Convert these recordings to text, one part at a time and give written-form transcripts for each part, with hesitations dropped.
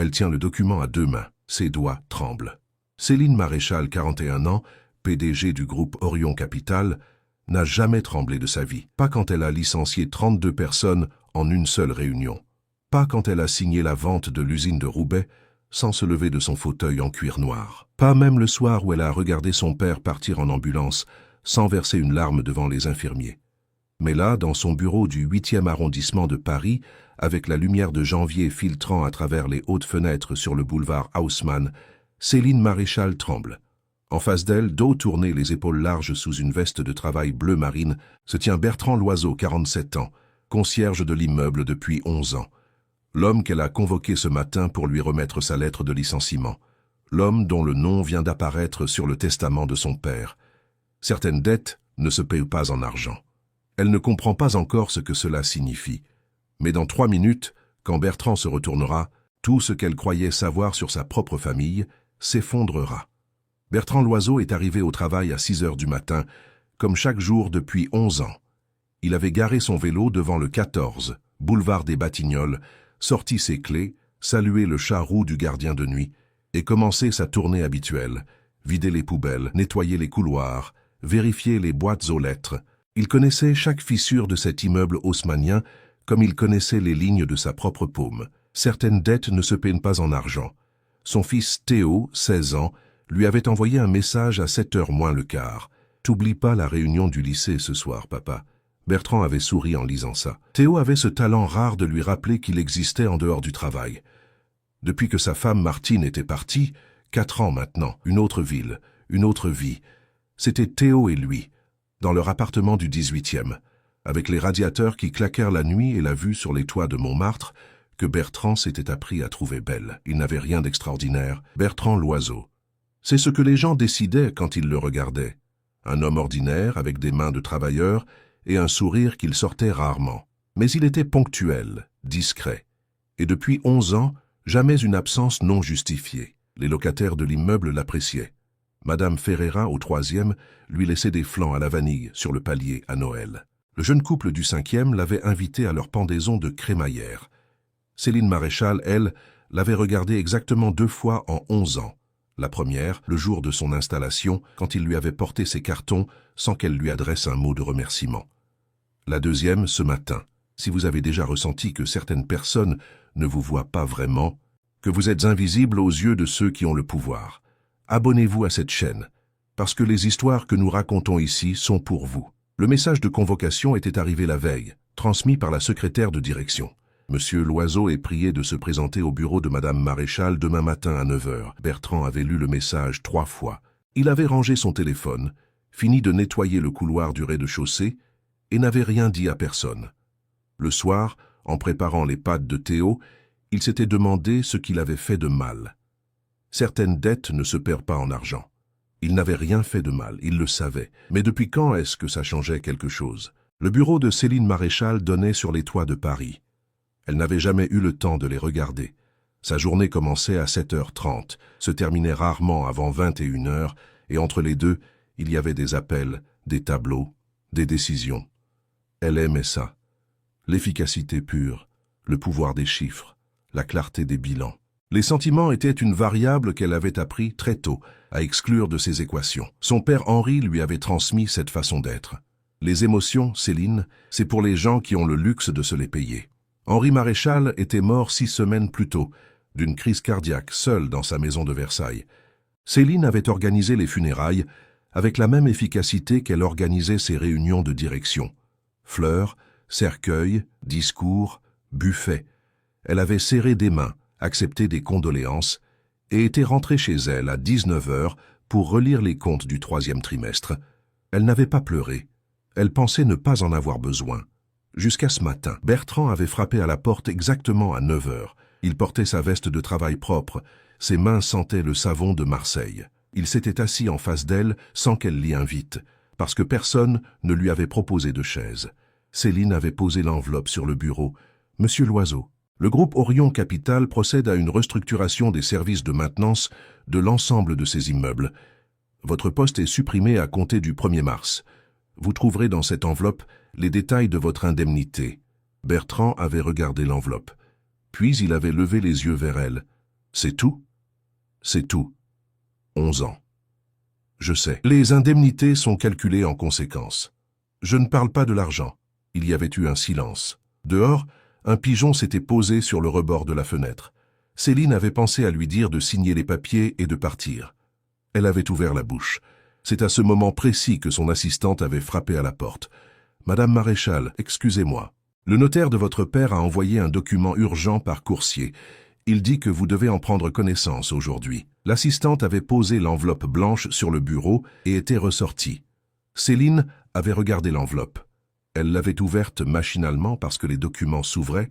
Elle tient le document à deux mains. Ses doigts tremblent. Céline Maréchal, 41 ans, PDG du groupe Orion Capital, n'a jamais tremblé de sa vie. Pas quand elle a licencié 32 personnes en une seule réunion. Pas quand elle a signé la vente de l'usine de Roubaix sans se lever de son fauteuil en cuir noir. Pas même le soir où elle a regardé son père partir en ambulance sans verser une larme devant les infirmiers. Mais là, dans son bureau du 8e arrondissement de Paris, avec la lumière de janvier filtrant à travers les hautes fenêtres sur le boulevard Haussmann, Céline Maréchal tremble. En face d'elle, dos tourné, les épaules larges sous une veste de travail bleu marine, se tient Bertrand Loiseau, 47 ans, concierge de l'immeuble depuis 11 ans. L'homme qu'elle a convoqué ce matin pour lui remettre sa lettre de licenciement. L'homme dont le nom vient d'apparaître sur le testament de son père. Certaines dettes ne se paient pas en argent. Elle ne comprend pas encore ce que cela signifie. Mais dans 3 minutes, quand Bertrand se retournera, tout ce qu'elle croyait savoir sur sa propre famille s'effondrera. Bertrand Loiseau est arrivé au travail à 6 heures du matin, comme chaque jour depuis 11 ans. Il avait garé son vélo devant le 14, boulevard des Batignolles, sorti ses clés, salué le chat roux du gardien de nuit et commencé sa tournée habituelle, vider les poubelles, nettoyer les couloirs, vérifier les boîtes aux lettres. Il connaissait chaque fissure de cet immeuble haussmannien comme il connaissait les lignes de sa propre paume. Certaines dettes ne se paient pas en argent. Son fils Théo, 16 ans, lui avait envoyé un message à 7h moins le quart. « T'oublies pas la réunion du lycée ce soir, papa. » Bertrand avait souri en lisant ça. Théo avait ce talent rare de lui rappeler qu'il existait en dehors du travail. Depuis que sa femme Martine était partie, 4 ans maintenant, une autre ville, une autre vie. C'était Théo et lui, dans leur appartement du 18e, avec les radiateurs qui claquèrent la nuit et la vue sur les toits de Montmartre, que Bertrand s'était appris à trouver belle. Il n'avait rien d'extraordinaire. Bertrand Loiseau. C'est ce que les gens décidaient quand ils le regardaient. Un homme ordinaire, avec des mains de travailleur, et un sourire qu'il sortait rarement. Mais il était ponctuel, discret. Et depuis 11 ans, jamais une absence non justifiée. Les locataires de l'immeuble l'appréciaient. Madame Ferreira, au 3e, lui laissait des flancs à la vanille sur le palier à Noël. Le jeune couple du 5e l'avait invité à leur pendaison de crémaillère. Céline Maréchal, elle, l'avait regardé exactement 2 fois en 11 ans. La première, le jour de son installation, quand il lui avait porté ses cartons sans qu'elle lui adresse un mot de remerciement. La deuxième, ce matin. Si vous avez déjà ressenti que certaines personnes ne vous voient pas vraiment, que vous êtes invisible aux yeux de ceux qui ont le pouvoir, abonnez-vous à cette chaîne, parce que les histoires que nous racontons ici sont pour vous. Le message de convocation était arrivé la veille, transmis par la secrétaire de direction. Monsieur Loiseau est prié de se présenter au bureau de Madame Maréchal demain matin à 9h. Bertrand avait lu le message 3 fois. Il avait rangé son téléphone, fini de nettoyer le couloir du rez-de-chaussée et n'avait rien dit à personne. Le soir, en préparant les pâtes de Théo, il s'était demandé ce qu'il avait fait de mal. Certaines dettes ne se perdent pas en argent. Il n'avait rien fait de mal, il le savait. Mais depuis quand est-ce que ça changeait quelque chose? Le bureau de Céline Maréchal donnait sur les toits de Paris. Elle n'avait jamais eu le temps de les regarder. Sa journée commençait à 7h30, se terminait rarement avant 21h, et entre les deux, il y avait des appels, des tableaux, des décisions. Elle aimait ça. L'efficacité pure, le pouvoir des chiffres, la clarté des bilans. Les sentiments étaient une variable qu'elle avait appris très tôt à exclure de ses équations. Son père Henri lui avait transmis cette façon d'être. Les émotions, Céline, c'est pour les gens qui ont le luxe de se les payer. Henri Maréchal était mort 6 semaines plus tôt, d'une crise cardiaque, seul dans sa maison de Versailles. Céline avait organisé les funérailles avec la même efficacité qu'elle organisait ses réunions de direction. Fleurs, cercueils, discours, buffet. Elle avait serré des mains, accepté des condoléances et était rentrée chez elle à 19h pour relire les comptes du 3e trimestre. Elle n'avait pas pleuré. Elle pensait ne pas en avoir besoin. Jusqu'à ce matin, Bertrand avait frappé à la porte exactement à 9h. Il portait sa veste de travail propre. Ses mains sentaient le savon de Marseille. Il s'était assis en face d'elle sans qu'elle l'y invite, parce que personne ne lui avait proposé de chaise. Céline avait posé l'enveloppe sur le bureau. « Monsieur Loiseau, le groupe Orion Capital procède à une restructuration des services de maintenance de l'ensemble de ses immeubles. Votre poste est supprimé à compter du 1er mars. Vous trouverez dans cette enveloppe les détails de votre indemnité. » Bertrand avait regardé l'enveloppe. Puis il avait levé les yeux vers elle. C'est tout? C'est tout. 11 ans. Je sais. Les indemnités sont calculées en conséquence. Je ne parle pas de l'argent. Il y avait eu un silence. Dehors, un pigeon s'était posé sur le rebord de la fenêtre. Céline avait pensé à lui dire de signer les papiers et de partir. Elle avait ouvert la bouche. C'est à ce moment précis que son assistante avait frappé à la porte. « Madame Maréchal, excusez-moi. Le notaire de votre père a envoyé un document urgent par coursier. Il dit que vous devez en prendre connaissance aujourd'hui. » L'assistante avait posé l'enveloppe blanche sur le bureau et était ressortie. Céline avait regardé l'enveloppe. Elle l'avait ouverte machinalement parce que les documents s'ouvraient,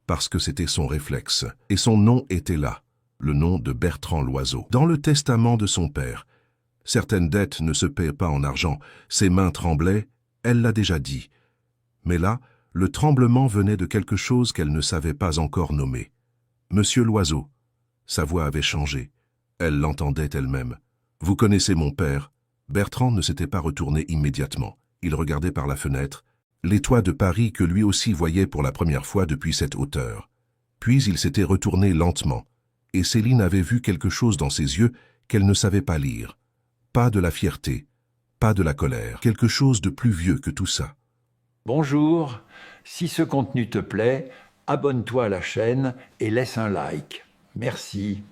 parce que c'était son réflexe. Et son nom était là, le nom de Bertrand Loiseau. Dans le testament de son père. Certaines dettes ne se paient pas en argent. Ses mains tremblaient, elle l'a déjà dit. Mais là, le tremblement venait de quelque chose qu'elle ne savait pas encore nommer. Monsieur Loiseau. Sa voix avait changé. Elle l'entendait elle-même. « Vous connaissez mon père ?» Bertrand ne s'était pas retourné immédiatement. Il regardait par la fenêtre, les toits de Paris que lui aussi voyait pour la première fois depuis cette hauteur. Puis il s'était retourné lentement, et Céline avait vu quelque chose dans ses yeux qu'elle ne savait pas lire. Pas de la fierté, pas de la colère, quelque chose de plus vieux que tout ça. Bonjour, si ce contenu te plaît, abonne-toi à la chaîne et laisse un like. Merci.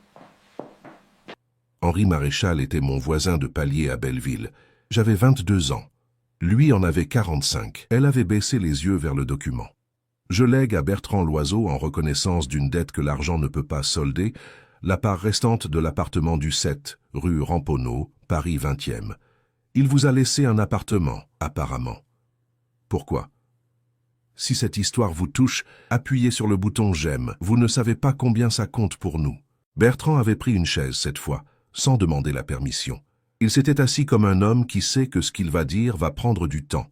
Henri Maréchal était mon voisin de palier à Belleville. J'avais 22 ans. Lui en avait 45. Elle avait baissé les yeux vers le document. Je lègue à Bertrand Loiseau, en reconnaissance d'une dette que l'argent ne peut pas solder, la part restante de l'appartement du 7, rue Ramponneau, Paris 20e. Il vous a laissé un appartement, apparemment. Pourquoi? Si cette histoire vous touche, appuyez sur le bouton « J'aime ». Vous ne savez pas combien ça compte pour nous. Bertrand avait pris une chaise cette fois, sans demander la permission. Il s'était assis comme un homme qui sait que ce qu'il va dire va prendre du temps.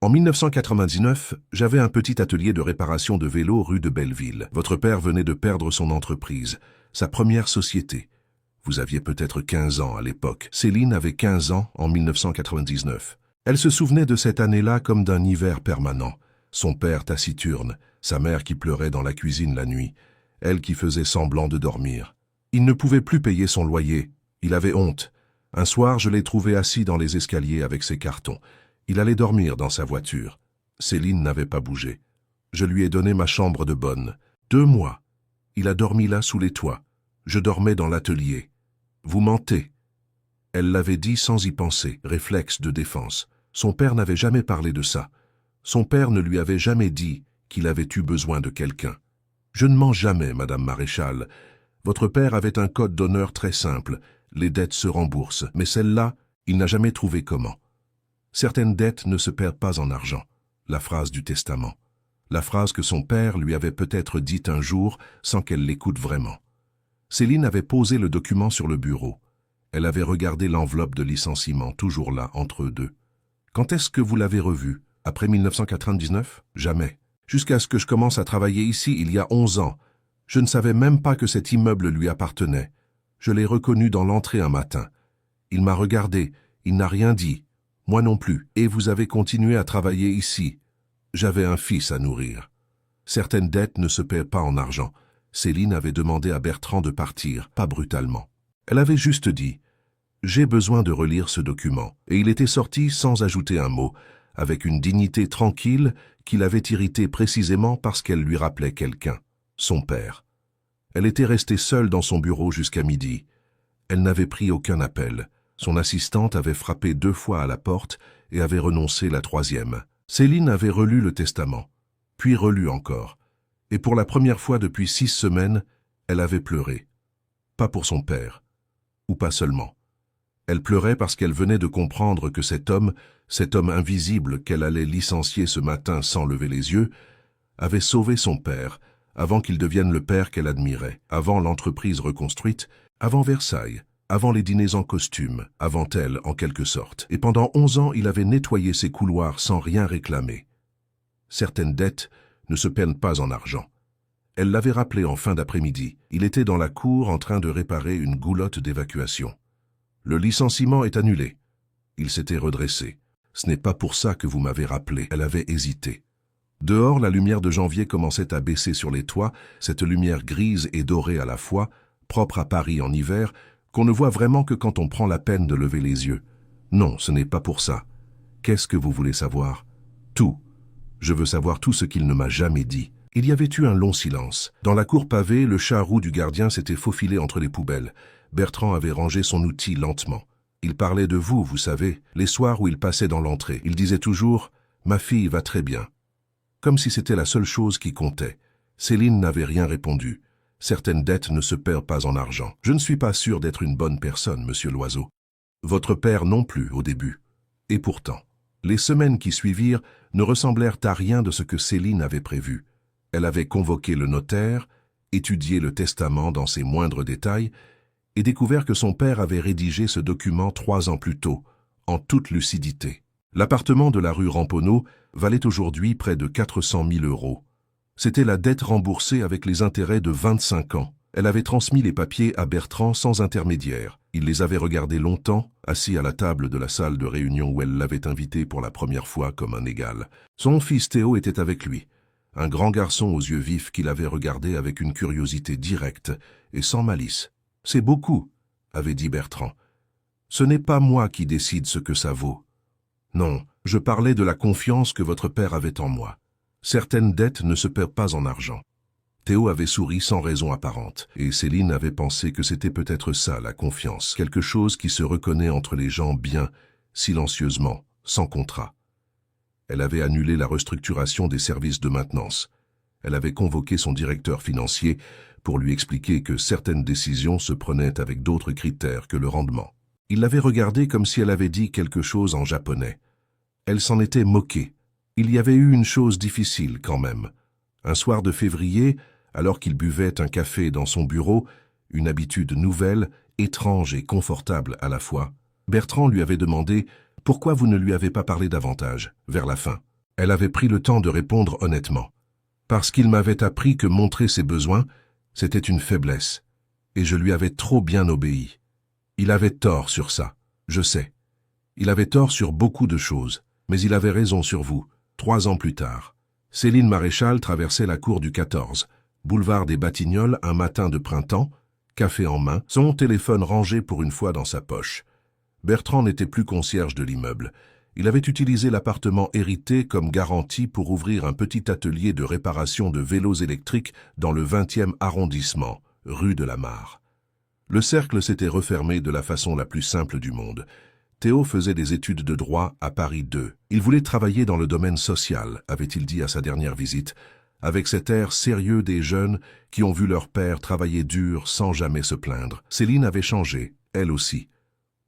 En 1999, j'avais un petit atelier de réparation de vélos rue de Belleville. Votre père venait de perdre son entreprise, sa première société. Vous aviez peut-être 15 ans à l'époque. Céline avait 15 ans en 1999. Elle se souvenait de cette année-là comme d'un hiver permanent. Son père taciturne, sa mère qui pleurait dans la cuisine la nuit, elle qui faisait semblant de dormir. Il ne pouvait plus payer son loyer. Il avait honte. Un soir, je l'ai trouvé assis dans les escaliers avec ses cartons. Il allait dormir dans sa voiture. Céline n'avait pas bougé. Je lui ai donné ma chambre de bonne. 2 mois. Il a dormi là sous les toits. Je dormais dans l'atelier. Vous mentez. Elle l'avait dit sans y penser, réflexe de défense. Son père n'avait jamais parlé de ça. Son père ne lui avait jamais dit qu'il avait eu besoin de quelqu'un. Je ne mens jamais, Madame Maréchal. Votre père avait un code d'honneur très simple. Les dettes se remboursent, mais celle-là, il n'a jamais trouvé comment. Certaines dettes ne se perdent pas en argent. La phrase du testament. La phrase que son père lui avait peut-être dite un jour sans qu'elle l'écoute vraiment. Céline avait posé le document sur le bureau. Elle avait regardé l'enveloppe de licenciement, toujours là, entre eux deux. Quand est-ce que vous l'avez revue? Après 1999? Jamais. Jusqu'à ce que je commence à travailler ici il y a 11 ans. Je ne savais même pas que cet immeuble lui appartenait. Je l'ai reconnu dans l'entrée un matin. Il m'a regardé, il n'a rien dit. Moi non plus. Et vous avez continué à travailler ici. J'avais un fils à nourrir. Certaines dettes ne se paient pas en argent. Céline avait demandé à Bertrand de partir, pas brutalement. Elle avait juste dit « J'ai besoin de relire ce document ». Et il était sorti sans ajouter un mot, avec une dignité tranquille qui l'avait irrité précisément parce qu'elle lui rappelait quelqu'un, son père. Elle était restée seule dans son bureau jusqu'à midi. Elle n'avait pris aucun appel. Son assistante avait frappé 2 fois à la porte et avait renoncé la 3e. Céline avait relu le testament, puis relu encore. Et pour la première fois depuis 6 semaines, elle avait pleuré. Pas pour son père, ou pas seulement. Elle pleurait parce qu'elle venait de comprendre que cet homme invisible qu'elle allait licencier ce matin sans lever les yeux, avait sauvé son père avant qu'il devienne le père qu'elle admirait, avant l'entreprise reconstruite, avant Versailles, avant les dîners en costume, avant elle en quelque sorte. Et pendant 11 ans, il avait nettoyé ses couloirs sans rien réclamer. Certaines dettes ne se peinent pas en argent. Elle l'avait rappelé en fin d'après-midi. Il était dans la cour en train de réparer une goulotte d'évacuation. Le licenciement est annulé. Il s'était redressé. Ce n'est pas pour ça que vous m'avez rappelé. Elle avait hésité. Dehors, la lumière de janvier commençait à baisser sur les toits, cette lumière grise et dorée à la fois, propre à Paris en hiver, qu'on ne voit vraiment que quand on prend la peine de lever les yeux. Non, ce n'est pas pour ça. Qu'est-ce que vous voulez savoir? Tout. Je veux savoir tout ce qu'il ne m'a jamais dit. Il y avait eu un long silence. Dans la cour pavée, le chat roux du gardien s'était faufilé entre les poubelles. Bertrand avait rangé son outil lentement. Il parlait de vous, vous savez, les soirs où il passait dans l'entrée. Il disait toujours « Ma fille va très bien ». Comme si c'était la seule chose qui comptait. Céline n'avait rien répondu. Certaines dettes ne se perdent pas en argent. Je ne suis pas sûr d'être une bonne personne, monsieur Loiseau. Votre père non plus, au début. Et pourtant, les semaines qui suivirent ne ressemblèrent à rien de ce que Céline avait prévu. Elle avait convoqué le notaire, étudié le testament dans ses moindres détails et découvert que son père avait rédigé ce document 3 ans plus tôt, en toute lucidité. L'appartement de la rue Ramponneau valait aujourd'hui près de 400 000 €. C'était la dette remboursée avec les intérêts de 25 ans. Elle avait transmis les papiers à Bertrand sans intermédiaire. Il les avait regardés longtemps, assis à la table de la salle de réunion où elle l'avait invité pour la première fois comme un égal. Son fils Théo était avec lui, un grand garçon aux yeux vifs qui l'avait regardé avec une curiosité directe et sans malice. « C'est beaucoup », avait dit Bertrand. « Ce n'est pas moi qui décide ce que ça vaut. Non, je parlais de la confiance que votre père avait en moi. Certaines dettes ne se perdent pas en argent. » Théo avait souri sans raison apparente, et Céline avait pensé que c'était peut-être ça, la confiance, quelque chose qui se reconnaît entre les gens bien, silencieusement, sans contrat. Elle avait annulé la restructuration des services de maintenance. Elle avait convoqué son directeur financier pour lui expliquer que certaines décisions se prenaient avec d'autres critères que le rendement. Il l'avait regardée comme si elle avait dit quelque chose en japonais. Elle s'en était moquée. Il y avait eu une chose difficile quand même. Un soir de février, alors qu'il buvait un café dans son bureau, une habitude nouvelle, étrange et confortable à la fois, Bertrand lui avait demandé « Pourquoi vous ne lui avez pas parlé davantage ?» vers la fin. Elle avait pris le temps de répondre honnêtement. « Parce qu'il m'avait appris que montrer ses besoins, c'était une faiblesse, et je lui avais trop bien obéi. Il avait tort sur ça, je sais. Il avait tort sur beaucoup de choses, mais il avait raison sur vous, 3 ans plus tard. » Céline Maréchal traversait la cour du 14, boulevard des Batignolles un matin de printemps, café en main, son téléphone rangé pour une fois dans sa poche. Bertrand n'était plus concierge de l'immeuble. Il avait utilisé l'appartement hérité comme garantie pour ouvrir un petit atelier de réparation de vélos électriques dans le 20e arrondissement, rue de la Mare. Le cercle s'était refermé de la façon la plus simple du monde. Théo faisait des études de droit à Paris 2. Il voulait travailler dans le domaine social, avait-il dit à sa dernière visite, avec cet air sérieux des jeunes qui ont vu leur père travailler dur sans jamais se plaindre. Céline avait changé, elle aussi.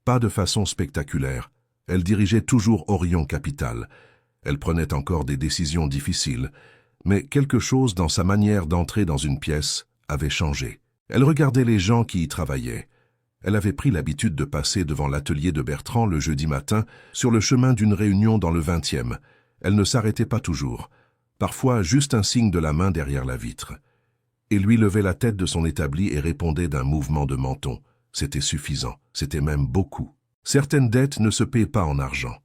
Pas de façon spectaculaire. Elle dirigeait toujours Orion Capital. Elle prenait encore des décisions difficiles, mais quelque chose dans sa manière d'entrer dans une pièce avait changé. Elle regardait les gens qui y travaillaient. Elle avait pris l'habitude de passer devant l'atelier de Bertrand le jeudi matin sur le chemin d'une réunion dans le 20e. Elle ne s'arrêtait pas toujours. Parfois juste un signe de la main derrière la vitre. Et lui levait la tête de son établi et répondait d'un mouvement de menton. C'était suffisant, c'était même beaucoup. Certaines dettes ne se paient pas en argent.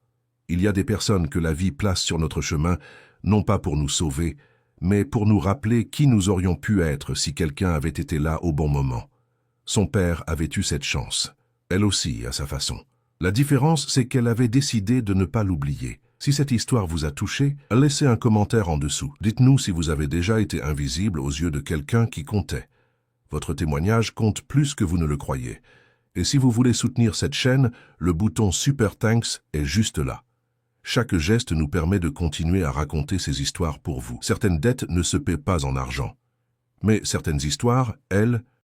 Il y a des personnes que la vie place sur notre chemin, non pas pour nous sauver, mais pour nous rappeler qui nous aurions pu être si quelqu'un avait été là au bon moment. Son père avait eu cette chance, elle aussi à sa façon. La différence, c'est qu'elle avait décidé de ne pas l'oublier. Si cette histoire vous a touché, laissez un commentaire en dessous. Dites-nous si vous avez déjà été invisible aux yeux de quelqu'un qui comptait. Votre témoignage compte plus que vous ne le croyez. Et si vous voulez soutenir cette chaîne, le bouton Super Thanks est juste là. Chaque geste nous permet de continuer à raconter ces histoires pour vous. Certaines dettes ne se paient pas en argent. Mais certaines histoires, elles,